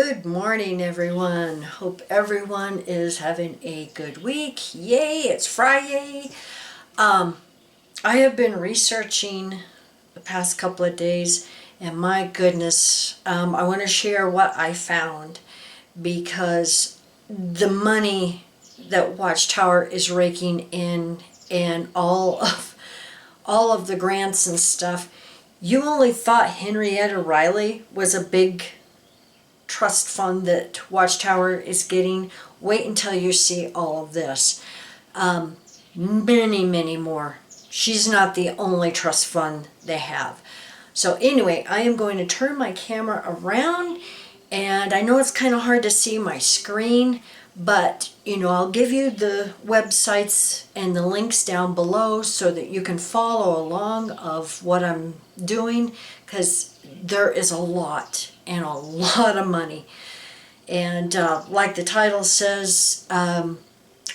Good morning, everyone. Hope everyone is having a good week. Yay, it's Friday. I have been researching the past couple of days, and my goodness, I want to share what I found, because the money that Watchtower is raking in and all of the grants and stuff. You only thought Henrietta Riley was a big trust fund that Watchtower is getting. Wait until you see all of this. Many more. She's not the only trust fund they have. So anyway, I am going to turn my camera around, and I know it's kind of hard to see my screen, but I'll give you the websites and the links down below so that you can follow along of what I'm doing, because there is a lot and a lot of money. And like the title says,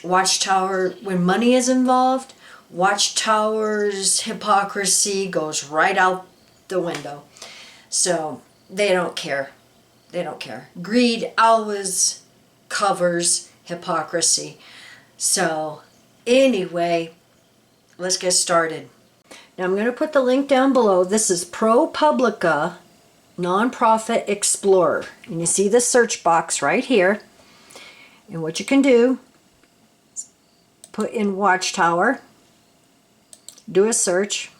Watchtower, when money is involved, Watchtower's hypocrisy goes right out the window. So they don't care. They don't care. Greed always covers hypocrisy. So anyway, let's get started. Now I'm going to put the link down below. This is ProPublica Nonprofit Explorer. And you see the search box right here. And what you can do is put in Watchtower, do a search.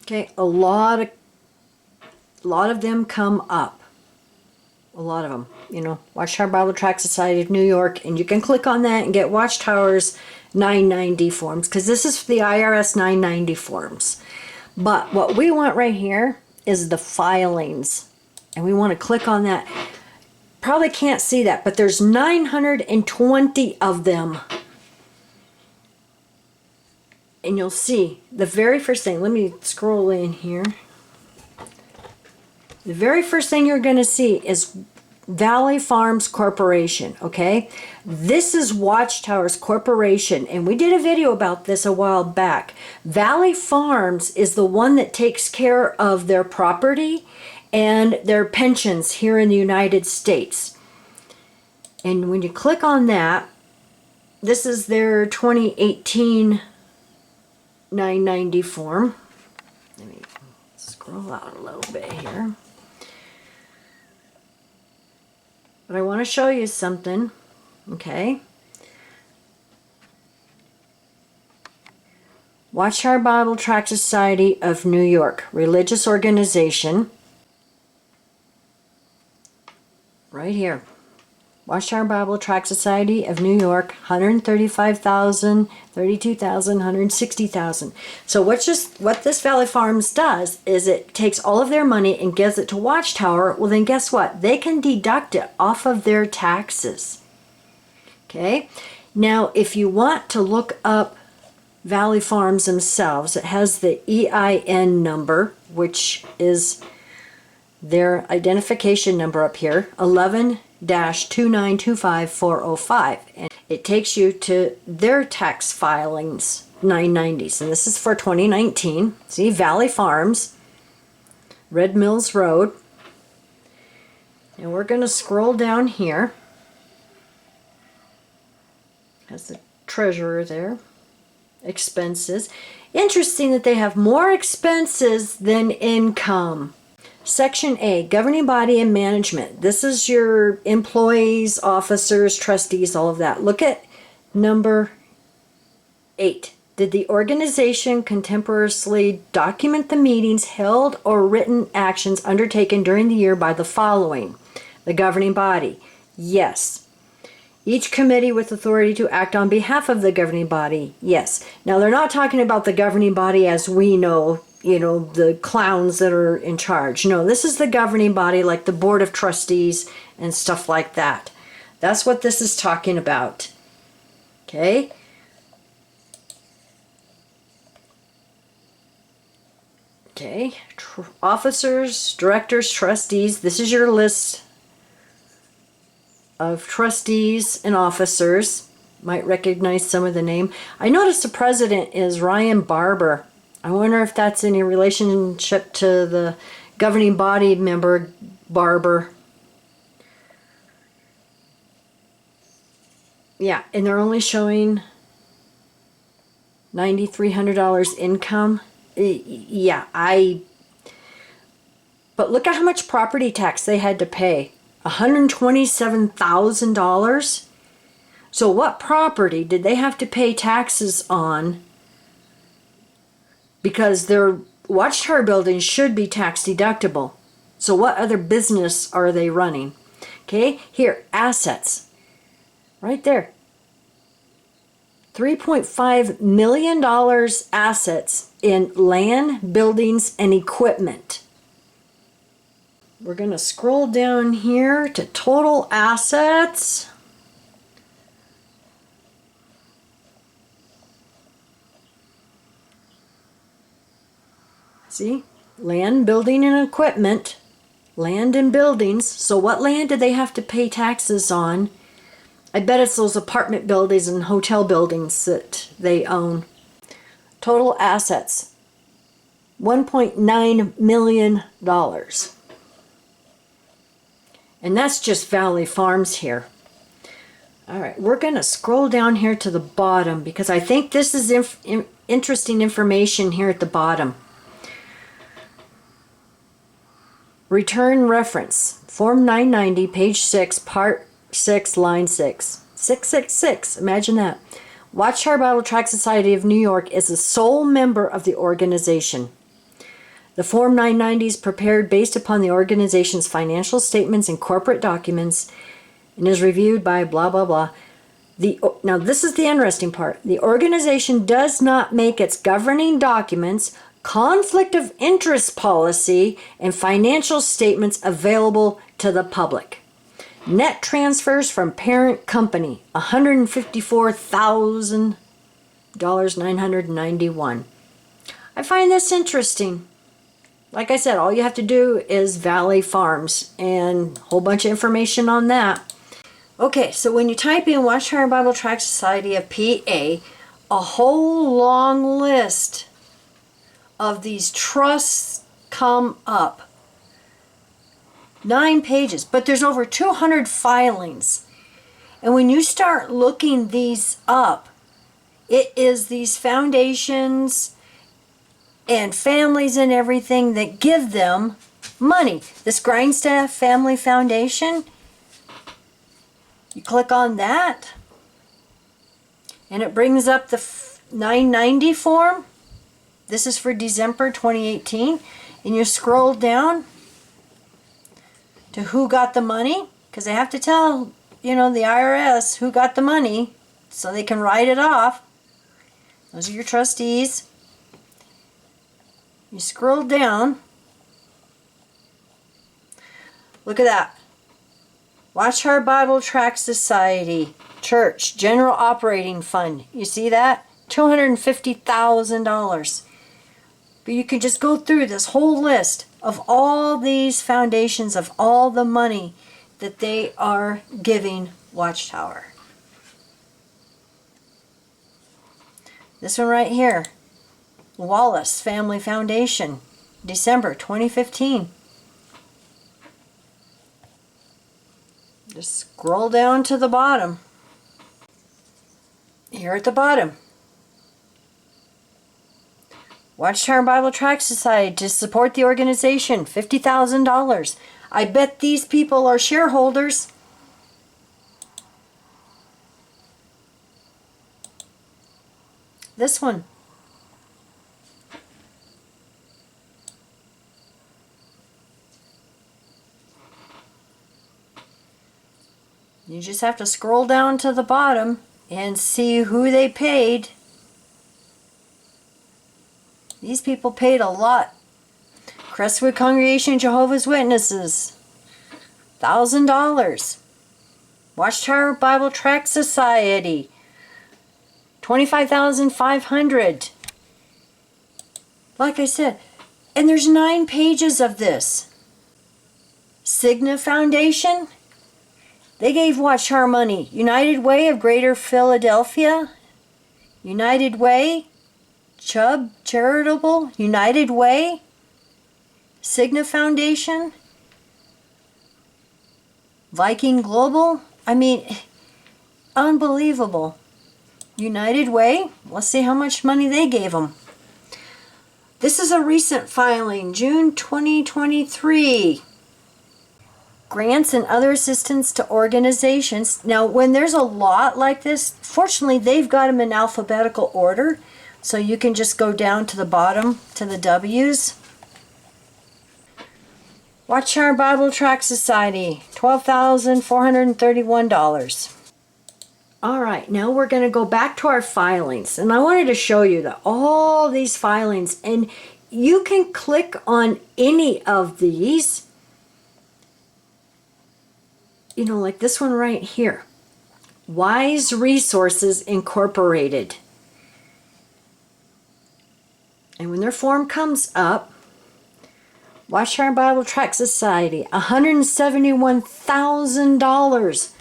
Okay, a lot of them come up. A lot of them. Watchtower Bible Tract Society of New York, and you can click on that and get Watchtower's 990 forms, because this is the IRS 990 forms. But what we want right here is the filings, and we want to click on that. Probably can't see that, but there's 920 of them. And you'll see the very first thing. Let me scroll in here. The very first thing you're going to see is Valley Farms Corporation, okay? This is Watchtower's corporation, and we did a video about this a while back. Valley Farms is the one that takes care of their property and their pensions here in the United States. And when you click on that, this is their 2018 990 form. Let me scroll out a little bit here. But I want to show you something, okay? Watchtower Bible Tract Society of New York, religious organization. Right here. Watchtower Bible Tract Society of New York, 135,000, 32,000, 160,000. So what this Valley Farms does is it takes all of their money and gives it to Watchtower. Well, then guess what? They can deduct it off of their taxes. Okay? Now, if you want to look up Valley Farms themselves, it has the EIN number, which is their identification number up here, 11-2925405, and it takes you to their tax filings 990s, and this is for 2019. See, Valley Farms, Red Mills Road, and we're going to scroll down here. Has the treasurer there. Expenses. Interesting that they have more expenses than income. Section A, governing body and management. This is your employees, officers, trustees, all of that. Look at number 8. Did the organization contemporaneously document the meetings held or written actions undertaken during the year by the following? The governing body. Yes. Each committee with authority to act on behalf of the governing body. Yes. Now, they're not talking about the governing body as we know, the clowns that are in charge. No, this is the governing body, like the board of trustees and stuff like that. That's what this is talking about. Okay? Okay. Officers, directors, trustees. This is your list of trustees and officers. Might recognize some of the name. I noticed the president is Ryan Barber. I wonder if that's any relationship to the governing body member barber. Yeah, and they're only showing $9,300 income. Yeah, but look at how much property tax they had to pay. $127,000. So what property did they have to pay taxes on? Because their Watchtower buildings should be tax deductible. So what other business are they running? Okay, here, assets. Right there. $3.5 million assets in land, buildings, and equipment. We're going to scroll down here to total assets. See? Land, building, and equipment. Land and buildings. So what land did they have to pay taxes on? I bet it's those apartment buildings and hotel buildings that they own. Total assets, $1.9 million. And that's just Valley Farms here. All right, we're going to scroll down here to the bottom because I think this is interesting information here at the bottom. Return reference, Form 990, page 6, part 6, line 6. 666, imagine that. Watchtower Bible Tract Society of New York is the sole member of the organization. The Form 990 is prepared based upon the organization's financial statements and corporate documents and is reviewed by blah, blah, blah. Now, this is the interesting part. The organization does not make its governing documents, conflict of interest policy, and financial statements available to the public. Net transfers from parent company, $154,991. I find this interesting. Like I said, all you have to do is Valley Farms and a whole bunch of information on that. Okay, so when you type in Watchtower Bible Tract Society of PA, a whole long list of these trusts come up. 9 pages, but there's over 200 filings. And when you start looking these up, it is these foundations and families and everything that give them money. This Grindstaff Family Foundation, you click on that, and it brings up the 990 form. This is for December 2018. And you scroll down to who got the money, because they have to tell, the IRS who got the money so they can write it off. Those are your trustees. You scroll down. Look at that. Watchtower Bible Tract Society, Church, General Operating Fund. You see that? $250,000. But you can just go through this whole list of all these foundations, of all the money that they are giving Watchtower. This one right here, Wallace Family Foundation, December 2015. Just scroll down to the bottom. Here at the bottom, Watchtower Bible Tract Society to support the organization, $50,000. I bet these people are shareholders. This one. You just have to scroll down to the bottom and see who they paid. These people paid a lot. Crestwood Congregation of Jehovah's Witnesses, $1,000. Watchtower Bible Tract Society, $25,500. Like I said, and there's 9 pages of this. Cigna Foundation, they gave Watchtower money. United Way of Greater Philadelphia, United Way, Chubb Charitable, United Way, Cigna Foundation, Viking Global, I mean, unbelievable. United Way, let's see how much money they gave them. This is a recent filing, June 2023. Grants and other assistance to organizations. Now, when there's a lot like this, fortunately, they've got them in alphabetical order, so you can just go down to the bottom to the W's. Watchtower Bible Tract Society, $12,431. All right, now we're going to go back to our filings, and I wanted to show you that all these filings, and you can click on any of these. You know, like this one right here, Wise Resources Incorporated. And when their form comes up, Watchtower Bible Tract Society, $171,000.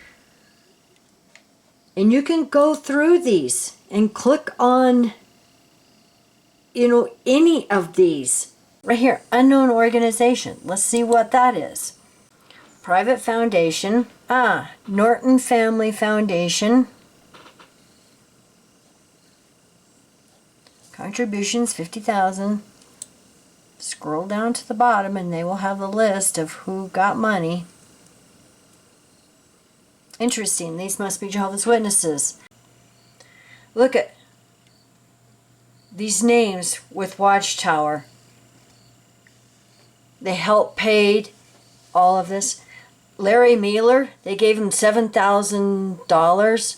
And you can go through these and click on, you know, any of these. Right here, unknown organization. Let's see what that is. Private foundation. Norton Family Foundation. Contributions, $50,000. Scroll down to the bottom and they will have the list of who got money. Interesting, these must be Jehovah's Witnesses. Look at these names with Watchtower. They helped paid all of this. Larry Mealer, they gave him $7,000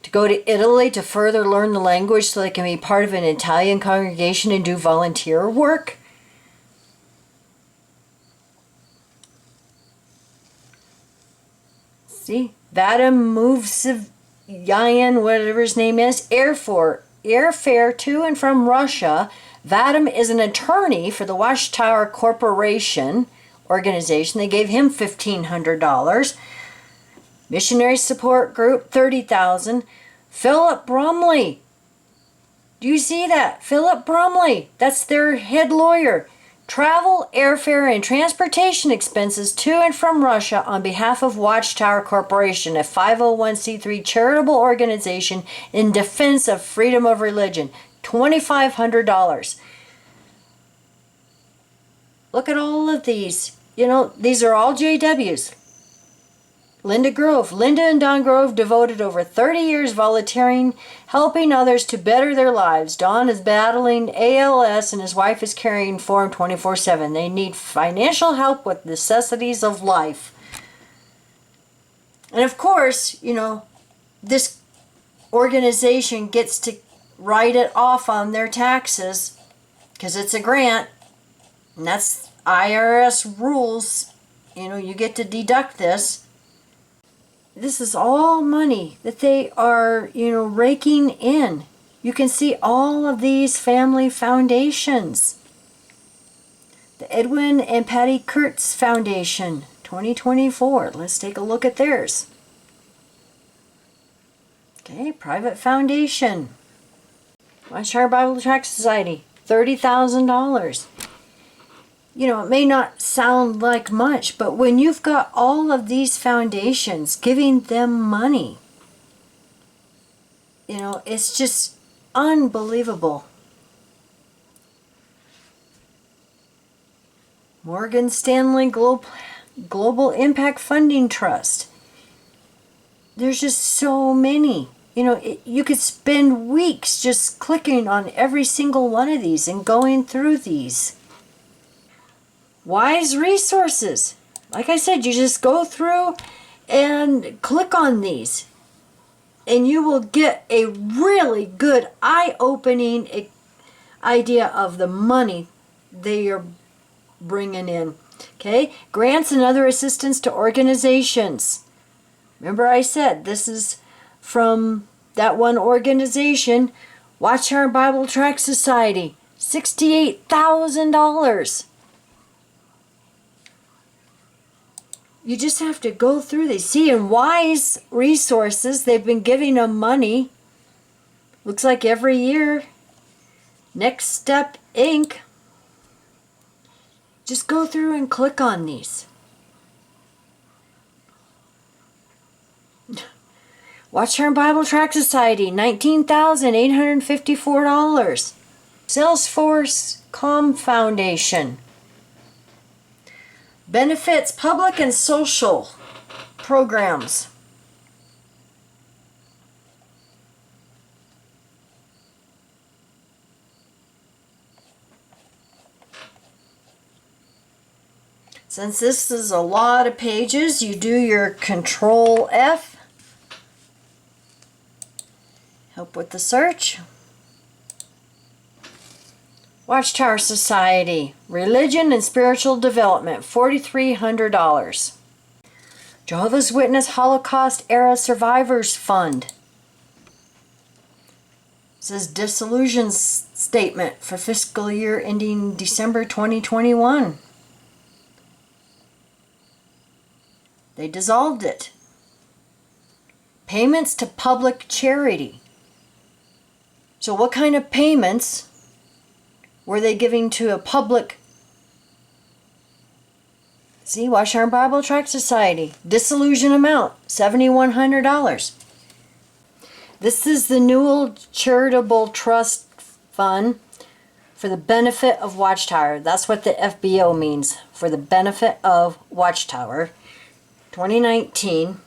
to go to Italy to further learn the language so they can be part of an Italian congregation and do volunteer work. See, Vadim Movsivyan, whatever his name is, airfare to and from Russia. Vadim is an attorney for the Watchtower Corporation organization. They gave him $1,500. Missionary Support Group, $30,000. Philip Brumley. Do you see that? Philip Brumley. That's their head lawyer. Travel, airfare, and transportation expenses to and from Russia on behalf of Watchtower Corporation, a 501c3 charitable organization in defense of freedom of religion. $2,500. Look at all of these. You know, these are all JWs. Linda Grove. Linda and Don Grove devoted over 30 years volunteering, helping others to better their lives. Don is battling ALS and his wife is caring for him 24/7. They need financial help with necessities of life. And of course, you know, this organization gets to write it off on their taxes because it's a grant. And that's IRS rules. You know, you get to deduct this. This is all money that they are, you know, raking in. You can see all of these family foundations. The Edwin and Patty Kurtz Foundation, 2024. Let's take a look at theirs. Okay, private foundation. Watchtower Bible Tract Society, $30,000. You know, it may not sound like much, but when you've got all of these foundations giving them money, you know, it's just unbelievable. Morgan Stanley Global Impact Funding Trust. There's just so many. You know, you could spend weeks just clicking on every single one of these and going through these. Wise Resources. Like I said, you just go through and click on these and you will get a really good eye-opening idea of the money they are bringing in. Okay, grants and other assistance to organizations. Remember I said this is from that one organization, Watchtower Bible Tract Society, $68,000. You just have to go through these. See, in Wise Resources, they've been giving them money. Looks like every year. Next Step Inc. Just go through and click on these. Watchtower Bible Tract Society, $19,854. Salesforce Com Foundation. Benefits public and social programs. Since this is a lot of pages, you do your Control F. Help with the search. Watchtower Society, Religion and Spiritual Development, $4,300. Jehovah's Witness Holocaust Era Survivors Fund. It says dissolution statement for fiscal year ending December 2021. They dissolved it. Payments to public charity. So what kind of payments were they giving to a public? See, Watchtower Bible Tract Society. Dissolution amount, $7,100. This is the Newell Charitable Trust Fund for the benefit of Watchtower. That's what the FBO means, for the benefit of Watchtower. 2019.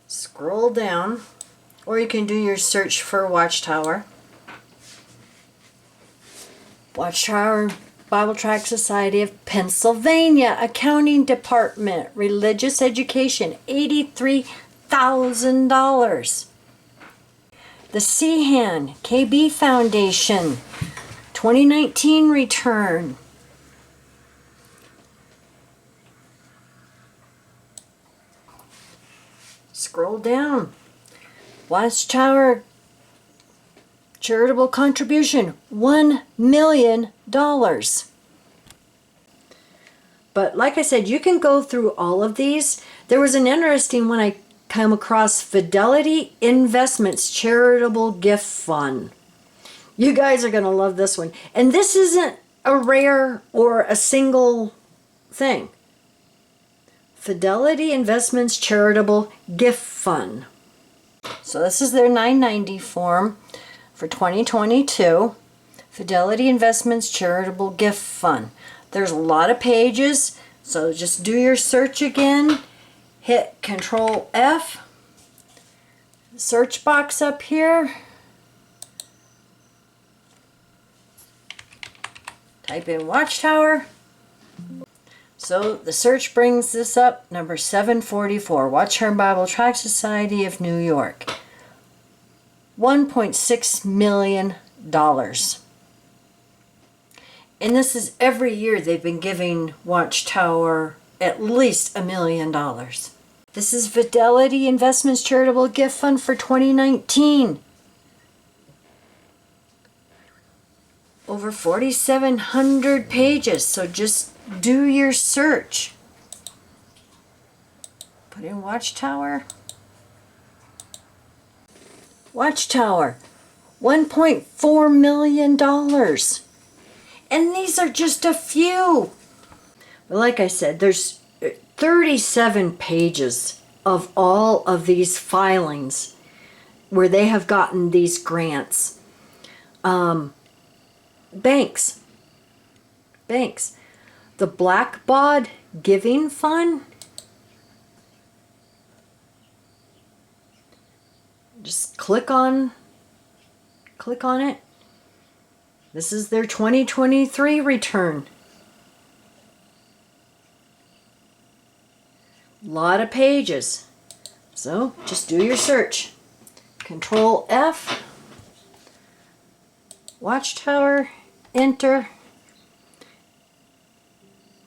Scroll down, or you can do your search for Watchtower. Watchtower Bible Tract Society of Pennsylvania, Accounting Department, Religious Education, $83,000. The Seahan KB Foundation, 2019 return. Scroll down. Watchtower charitable contribution, $1 million. But like I said, you can go through all of these. There was an interesting one I came across, Fidelity Investments Charitable Gift Fund. You guys are going to love this one. And this isn't a rare or a single thing. Fidelity Investments Charitable Gift Fund. So this is their 990 form for 2022. Fidelity Investments Charitable Gift Fund. There's a lot of pages, so just do your search again. Hit Control F. Search box up here. Type in Watchtower. So the search brings this up, number 744, Watchtower Bible Tract Society of New York. $1.6 million. And this is every year they've been giving Watchtower at least $1 million. This is Fidelity Investments Charitable Gift Fund for 2019. Over 4,700 pages, so just do your search. Put in Watchtower. Watchtower, $1.4 million. And these are just a few. But like I said, there's 37 pages of all of these filings where they have gotten these grants. Banks. The Blackbaud Giving Fund. Just click on it. This is their 2023 return. A lot of pages. So just do your search. Control F. Watchtower. Enter.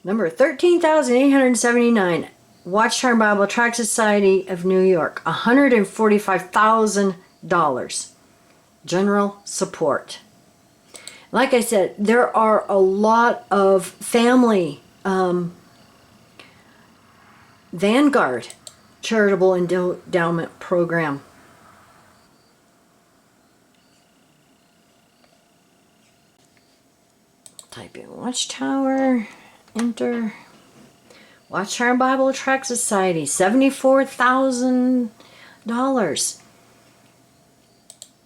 Number 13,879. Watchtower Bible Tract Society of New York. $145,000. General support. Like I said, there are a lot of family Vanguard charitable endowment program. Type in Watchtower, enter. Watchtower Bible Tract Society, $74,000.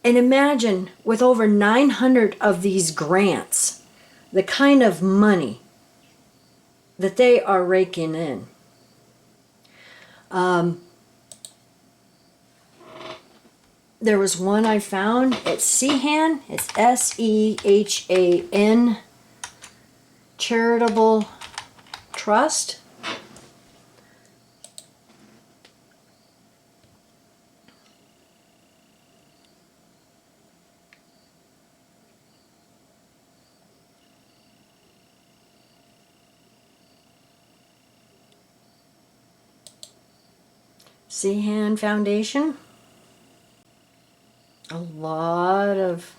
And imagine, with over 900 of these grants, the kind of money that they are raking in. There was one I found. It's Sehan. It's Sehan Charitable Trust. Sehan Foundation. A lot of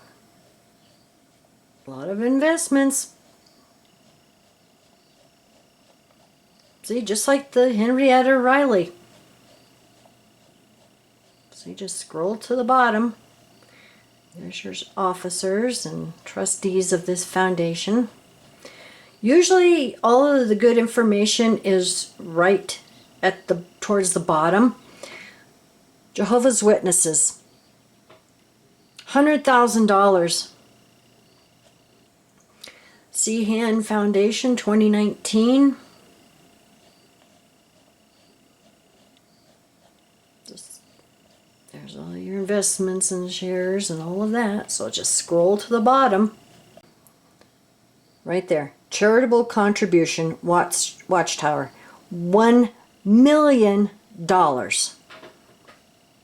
investments. See, just like the Henrietta Riley. See, just scroll to the bottom. There's your officers and trustees of this foundation. Usually all of the good information is right at the towards the bottom. Jehovah's Witnesses, $100,000. Sehan Foundation, 2019. There's all your investments and shares and all of that. So just scroll to the bottom. Right there. Charitable contribution, Watchtower, $1 million.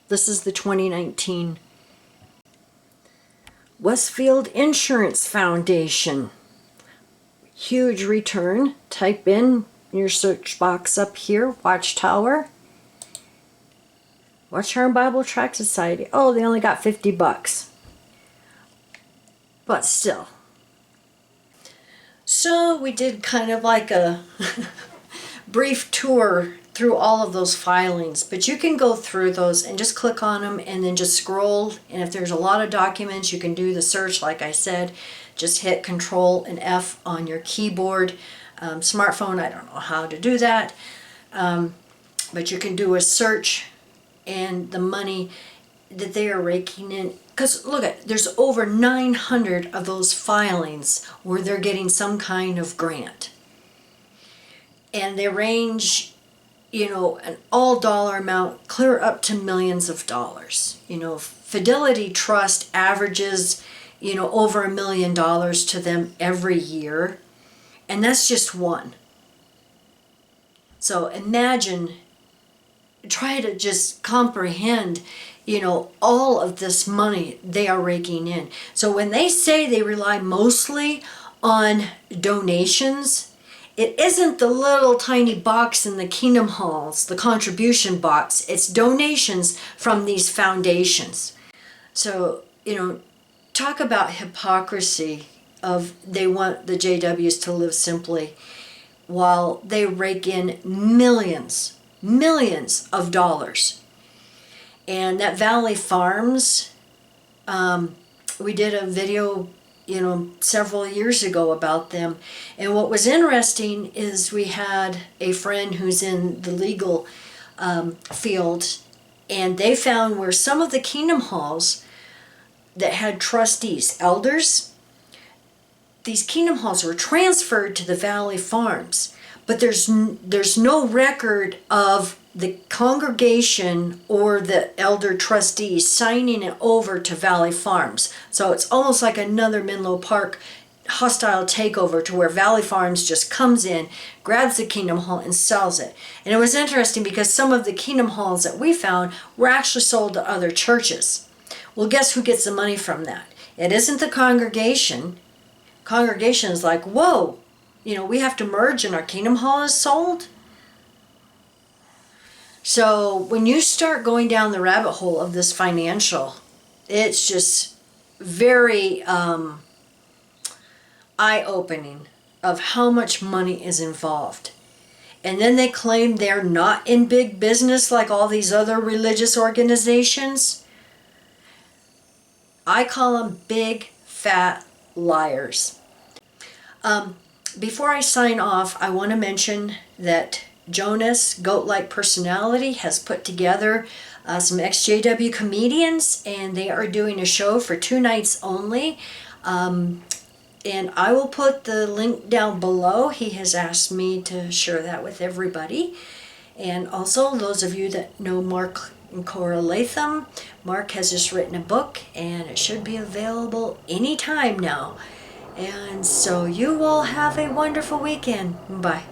This is the 2019. Westfield Insurance Foundation. Huge return. Type in your search box up here, Watchtower. Watchtower Bible Tract Society. Oh, they only got $50. But still. So we did kind of like a brief tour through all of those filings, but you can go through those and just click on them and then just scroll, and if there's a lot of documents, you can do the search like I said. Just hit Control and F on your keyboard. Smartphone, I don't know how to do that, but you can do a search, and the money that they are raking in, because look at, there's over 900 of those filings where they're getting some kind of grant, and they range, you know, an all dollar amount clear up to millions of dollars. You know, Fidelity Trust averages, you know, over $1 million to them every year, and that's just one. So imagine, try to just comprehend, you know, all of this money they are raking in. So when they say they rely mostly on donations, it isn't the little tiny box in the Kingdom Halls, the contribution box. It's donations from these foundations. So, you know, talk about hypocrisy of they want the JWs to live simply while they rake in millions of dollars. And that Valley Farms, we did a video, you know, several years ago about them. And what was interesting is we had a friend who's in the legal field, and they found where some of the Kingdom Halls that had trustees, elders, these Kingdom Halls were transferred to the Valley Farms, but there's no record of the congregation or the elder trustees signing it over to Valley Farms. So it's almost like another Menlo Park hostile takeover, to where Valley Farms just comes in, grabs the Kingdom Hall and sells it. And it was interesting because some of the Kingdom Halls that we found were actually sold to other churches. Well, guess who gets the money from that? It isn't the congregation. Congregation is like, whoa, you know, we have to merge and our Kingdom Hall is sold. So when you start going down the rabbit hole of this financial, it's just very eye-opening of how much money is involved. And then they claim they're not in big business like all these other religious organizations. I call them big fat liars. Before I sign off, I want to mention that Jonas, Goat-like Personality, has put together some XJW comedians, and they are doing a show for 2 nights only. And I will put the link down below. He has asked me to share that with everybody. And also, those of you that know Mark and Cora Latham, Mark has just written a book, and it should be available anytime now. And so you all have a wonderful weekend. Bye.